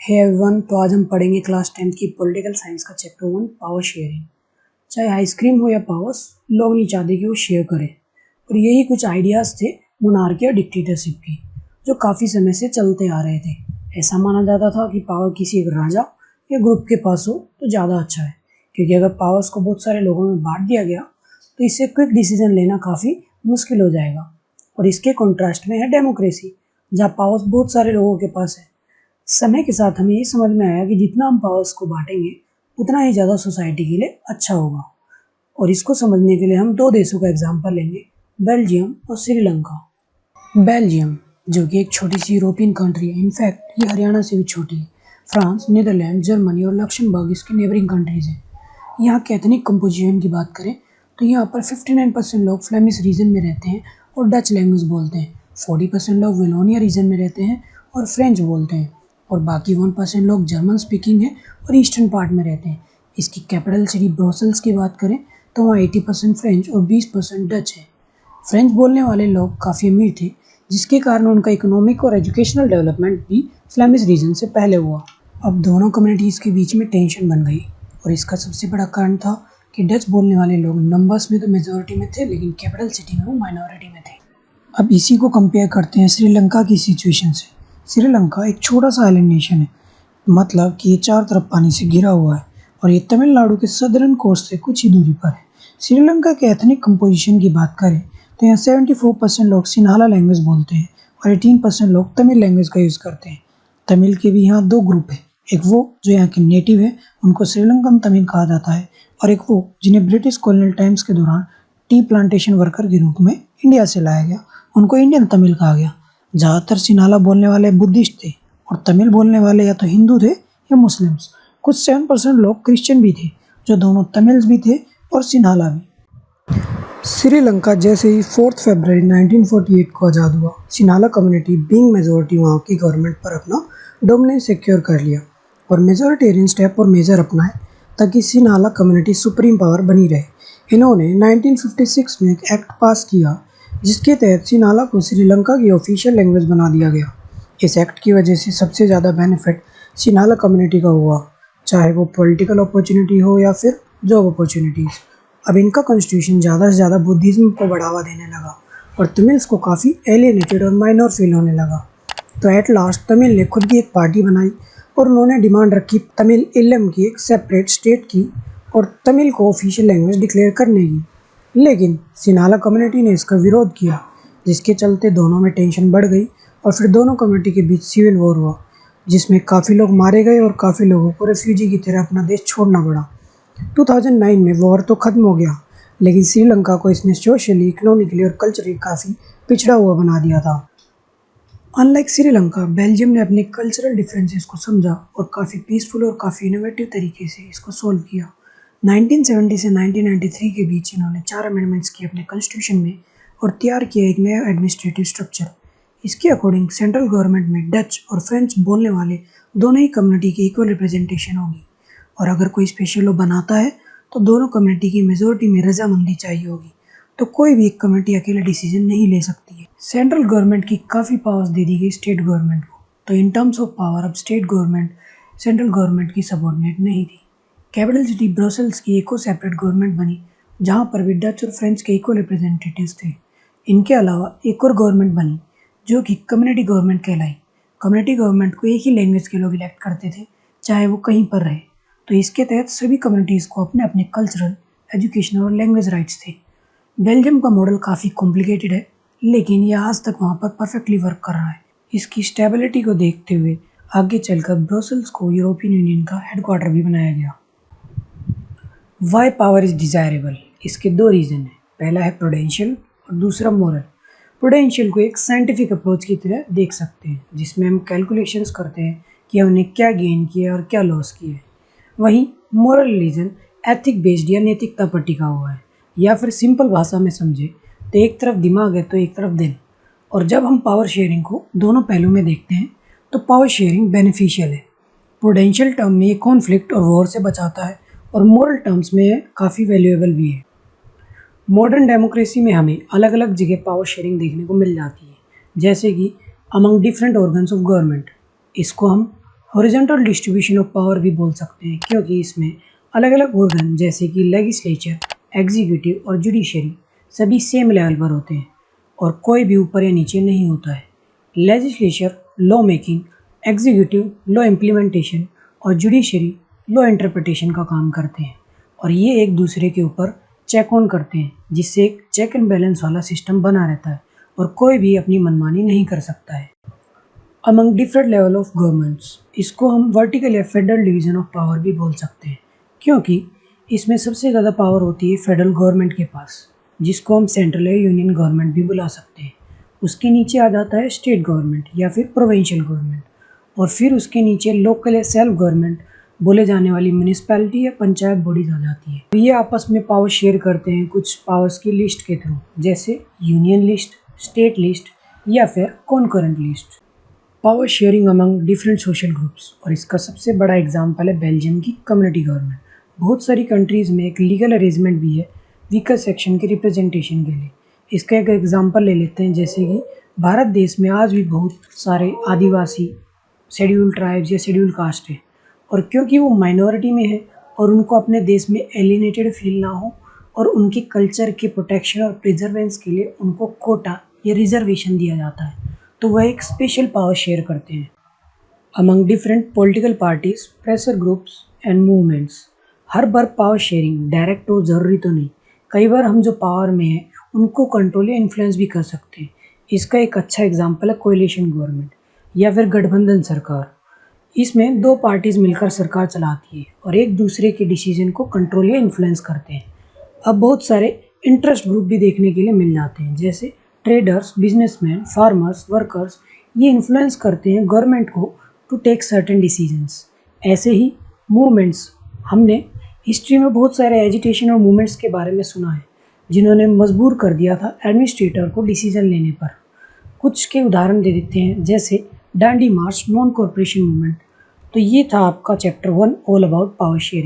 Hey everyone, तो आज हम पढ़ेंगे क्लास 10th की पॉलिटिकल साइंस का चैप्टर 1 पावर शेयरिंग। चाहे आइसक्रीम हो या पावर्स, लोग नहीं चाहते कि वो शेयर करें। और यही कुछ आइडियाज़ थे मोनार्की और डिक्टेटरशिप की, जो काफ़ी समय से चलते आ रहे थे। ऐसा माना जाता था कि पावर किसी एक राजा या ग्रुप के पास हो तो ज़्यादा अच्छा है, क्योंकि अगर पावर्स को बहुत सारे लोगों में बांट दिया गया तो इससे क्विक डिसीजन लेना काफ़ी मुश्किल हो जाएगा। और इसके कॉन्ट्रास्ट में है डेमोक्रेसी, जहाँ पावर्स बहुत सारे लोगों के पास है। समय के साथ हमें ये समझ में आया कि जितना हम पावर्स को बांटेंगे उतना ही ज़्यादा सोसाइटी के लिए अच्छा होगा। और इसको समझने के लिए हम दो देशों का एग्जाम्पल लेंगे, बेल्जियम और श्रीलंका। बेल्जियम जो कि एक छोटी सी यूरोपियन कंट्री है, इनफैक्ट ये हरियाणा से भी छोटी है। फ्रांस, नीदरलैंड, जर्मनी और लक्समबर्ग इसकी नेबरिंग कंट्रीज हैं। यहाँ के एथनिक कंपोजिशन की बात करें तो यहाँ पर 59% लोग फ्लेमिश रीजन में रहते हैं और डच लैंग्वेज बोलते हैं। 40% लोग वेलोनिया रीजन में रहते हैं और फ्रेंच बोलते हैं। और बाकी 1% लोग जर्मन स्पीकिंग है और ईस्टर्न पार्ट में रहते हैं। इसकी कैपिटल सिटी ब्रसेल्स की बात करें तो वहाँ 80% फ्रेंच और 20% डच है। फ्रेंच बोलने वाले लोग काफ़ी अमीर थे, जिसके कारण उनका इकोनॉमिक और एजुकेशनल डेवलपमेंट भी फ्लेमिश रीजन से पहले हुआ। अब दोनों कम्युनिटीज़ के बीच में टेंशन बन गई और इसका सबसे बड़ा कारण था कि डच बोलने वाले लोग नंबर्स में तो मेजॉरिटी में थे, लेकिन कैपिटल सिटी में वो माइनॉरिटी में थे। अब इसी को कंपेयर करते हैं श्रीलंका की सिचुएशन से। श्रीलंका एक छोटा सा आइलैंड नेशन है, मतलब कि ये चार तरफ पानी से घिरा हुआ है और ये तमिलनाडु के सदर्न कोस्ट से कुछ ही दूरी पर है। श्रीलंका के एथनिक कंपोजिशन की बात करें तो यहाँ 74% लोग सिन्हाला लैंग्वेज बोलते हैं और 18% लोग तमिल लैंग्वेज का यूज़ करते हैं। तमिल के भी यहाँ दो ग्रुप है, एक वो जो यहाँ के नेटिव है, उनको श्रीलंकन तमिल कहा जाता है, और एक वो जिन्हें ब्रिटिश कॉलोनियल टाइम्स के दौरान टी प्लांटेशन वर्कर के रूप में इंडिया से लाया गया, उनको इंडियन तमिल कहा गया। ज़्यादातर सिन्हाला बोलने वाले बुद्धिस्ट थे और तमिल बोलने वाले या तो हिंदू थे या मुस्लिम्स। कुछ 7% लोग क्रिश्चियन भी थे, जो दोनों तमिल्स भी थे और सिन्हाला भी। श्रीलंका जैसे ही 4 फरवरी 1948 को आज़ाद हुआ, सिन्हाला कम्युनिटी बीइंग मेजॉरिटी वहाँ की गवर्नमेंट पर अपना डोमिनेंस सिक्योर कर लिया और मेजॉरिटेरियन स्टेप और मेजर अपनाए ताकि सिन्हाला कम्युनिटी सुप्रीम पावर बनी रहे। इन्होंने 1956 में एक एक्ट पास किया जिसके तहत सिन्हाला को श्रीलंका की ऑफिशियल लैंग्वेज बना दिया गया। इस एक्ट की वजह से सबसे ज़्यादा बेनिफिट सिन्हाला कम्युनिटी का हुआ, चाहे वो पॉलिटिकल अपॉर्चुनिटी हो या फिर जॉब अपॉर्चुनिटीज़। अब इनका कॉन्स्टिट्यूशन ज़्यादा से ज़्यादा बुद्धिज़्म को बढ़ावा देने लगा और तमिल्स को काफ़ी एलियनेटेड और माइनर फील होने लगा। तो एट लास्ट तमिल ने खुद की एक पार्टी बनाई और उन्होंने डिमांड रखी तमिल इलम की एक सेपरेट स्टेट की और तमिल को ऑफिशियल लैंग्वेज डिक्लेयर करने की। लेकिन सिन्हाला कम्युनिटी ने इसका विरोध किया, जिसके चलते दोनों में टेंशन बढ़ गई और फिर दोनों कम्युनिटी के बीच सिविल वॉर हुआ, जिसमें काफ़ी लोग मारे गए और काफ़ी लोगों को रेफ्यूजी की तरह अपना देश छोड़ना पड़ा। 2009 में वॉर तो ख़त्म हो गया, लेकिन श्रीलंका को इसने सोशली, इकोनॉमिकली और कल्चरली काफ़ी पिछड़ा हुआ बना दिया था। अनलाइक श्रीलंका, बेल्जियम ने अपने कल्चरल डिफरेंसेस को समझा और काफ़ी पीसफुल और काफ़ी इनोवेटिव तरीके से इसको सॉल्व किया। 1970 से 1993 के बीच इन्होंने 4 अमेंडमेंट्स किए अपने कॉन्स्टिट्यूशन में और तैयार किया एक नया एडमिनिस्ट्रेटिव स्ट्रक्चर। इसके अकॉर्डिंग सेंट्रल गवर्नमेंट में डच और फ्रेंच बोलने वाले दोनों ही कम्युनिटी की इक्वल रिप्रेजेंटेशन होगी, और अगर कोई स्पेशल लॉ बनाता है तो दोनों कम्युनिटी की मेजॉरिटी में रजामंदी चाहिए होगी, तो कोई भी एक कम्युनिटी अकेले डिसीजन नहीं ले सकती है। सेंट्रल गवर्नमेंट की काफ़ी पावर्स दे दी गई स्टेट गवर्नमेंट को, तो इन टर्म्स ऑफ पावर अब स्टेट गवर्नमेंट सेंट्रल गवर्नमेंट की सबऑर्डिनेट नहीं थी। कैपिटल सिटी ब्रसेल्स की एक और सेपरेट गवर्नमेंट बनी, जहाँ पर भी डच और फ्रेंच के इक्वल रिप्रेजेंटेटिव्स थे। इनके अलावा एक और गवर्नमेंट बनी जो कि कम्युनिटी गवर्नमेंट कहलाई। कम्युनिटी गवर्नमेंट को एक ही लैंग्वेज के लोग इलेक्ट करते थे, चाहे वो कहीं पर रहे। तो इसके तहत सभी कम्युनिटीज़ को अपने अपने कल्चरल, एजुकेशनल और लैंग्वेज राइट्स थे। बेल्जियम का मॉडल काफ़ी कॉम्प्लिकेटेड है, लेकिन यह आज तक वहाँ पर परफेक्टली वर्क कर रहा है। इसकी स्टेबिलिटी को देखते हुए आगे चलकर ब्रसेल्स को यूरोपियन यूनियन का हेडक्वार्टर भी बनाया गया। वाई पावर इज़ डिज़ायरेबल, इसके दो रीज़न हैं। पहला है प्रूडेंशियल और दूसरा मॉरल। प्रूडेंशियल को एक साइंटिफिक अप्रोच की तरह देख सकते हैं, जिसमें हम कैलकुलेशंस करते हैं कि हमने क्या गेन किया और क्या लॉस किया है। वहीं मॉरल रीज़न एथिक बेस्ड या नैतिकता पर टिका हुआ है, या फिर सिंपल भाषा में समझे तो एक तरफ दिमाग है तो एक तरफ दिल। और जब हम पावर शेयरिंग को दोनों पहलू में देखते हैं तो पावर शेयरिंग बेनिफिशियल है। प्रूडेंशियल टर्म में ये कॉन्फ्लिक्ट और वॉर से बचाता है और मॉरल टर्म्स में ये काफ़ी वैल्यूएबल भी है। मॉडर्न डेमोक्रेसी में हमें अलग अलग जगह पावर शेयरिंग देखने को मिल जाती है, जैसे कि among different organs of government. इसको हम हॉरिजॉन्टल डिस्ट्रीब्यूशन ऑफ पावर भी बोल सकते हैं, क्योंकि इसमें अलग अलग ऑर्गन जैसे कि लेजिस्लेचर, एग्जीक्यूटिव और जुडिशरी सभी सेम लेवल पर होते हैं और कोई भी ऊपर या नीचे नहीं होता है। Legislature law making, executive law implementation और जुडिशरी लॉ इंटरप्रिटेशन का काम करते हैं और ये एक दूसरे के ऊपर चेक ऑन करते हैं, जिससे एक चेक एंड बैलेंस वाला सिस्टम बना रहता है और कोई भी अपनी मनमानी नहीं कर सकता है। Among different level of governments, इसको हम वर्टिकल या फेडरल डिवीजन ऑफ पावर भी बोल सकते हैं, क्योंकि इसमें सबसे ज़्यादा पावर होती है फेडरल गवर्नमेंट के पास, जिसको हम सेंट्रल या यूनियन गवर्नमेंट भी बुला सकते हैं। उसके नीचे आ जाता है स्टेट गवर्नमेंट या फिर प्रोविंशियल गवर्नमेंट, और फिर उसके नीचे लोकल या सेल्फ गवर्नमेंट बोले जाने वाली म्यूनिसिपैलिटी या पंचायत बॉडीज आ जाती है। तो ये आपस में पावर शेयर करते हैं कुछ पावर्स की लिस्ट के थ्रू, जैसे यूनियन लिस्ट, स्टेट लिस्ट या फिर concurrent list. Power sharing among different social groups, और इसका सबसे बड़ा एग्जांपल है बेल्जियम की कम्युनिटी गवर्नमेंट। बहुत सारी कंट्रीज़ में एक लीगल अरेंजमेंट भी है वीकर सेक्शन के रिप्रेजेंटेशन के लिए। इसका एक एग्जांपल ले लेते हैं, जैसे कि भारत देश में आज भी बहुत सारे आदिवासी, शेड्यूल ट्राइब्स या शेड्यूल कास्ट है, और क्योंकि वो माइनॉरिटी में है और उनको अपने देश में एलिनेटेड फील ना हो और उनके कल्चर के प्रोटेक्शन और प्रिजर्वेंस के लिए उनको कोटा या रिजर्वेशन दिया जाता है, तो वह एक स्पेशल पावर शेयर करते हैं among different political parties, pressure groups and movements. Her bar power sharing direct हो ज़रूरी तो नहीं, कई बार हम जो पावर में हैं उनको कंट्रोल या इन्फ्लुएंस भी कर सकते हैं। इसका एक अच्छा एग्जांपल है कोएलिशन गवर्नमेंट या फिर गठबंधन सरकार। इसमें दो पार्टीज मिलकर सरकार चलाती है और एक दूसरे के डिसीजन को कंट्रोल या इन्फ्लुएंस करते हैं। अब बहुत सारे इंटरेस्ट ग्रुप भी देखने के लिए मिल जाते हैं, जैसे ट्रेडर्स, बिजनेसमैन, फार्मर्स, वर्कर्स। ये इन्फ्लुएंस करते हैं गवर्नमेंट को टू टेक सर्टेन डिसीजंस। ऐसे ही मूवमेंट्स, हमने हिस्ट्री में बहुत सारे एजिटेशन और मूवमेंट्स के बारे में सुना है जिन्होंने मजबूर कर दिया था एडमिनिस्ट्रेटर को डिसीजन लेने पर। कुछ के उदाहरण दे देते हैं, जैसे डांडी मार्च, नॉन कॉर्पोरेशन मूवमेंट। तो ये था आपका chapter 1 all about power sharing.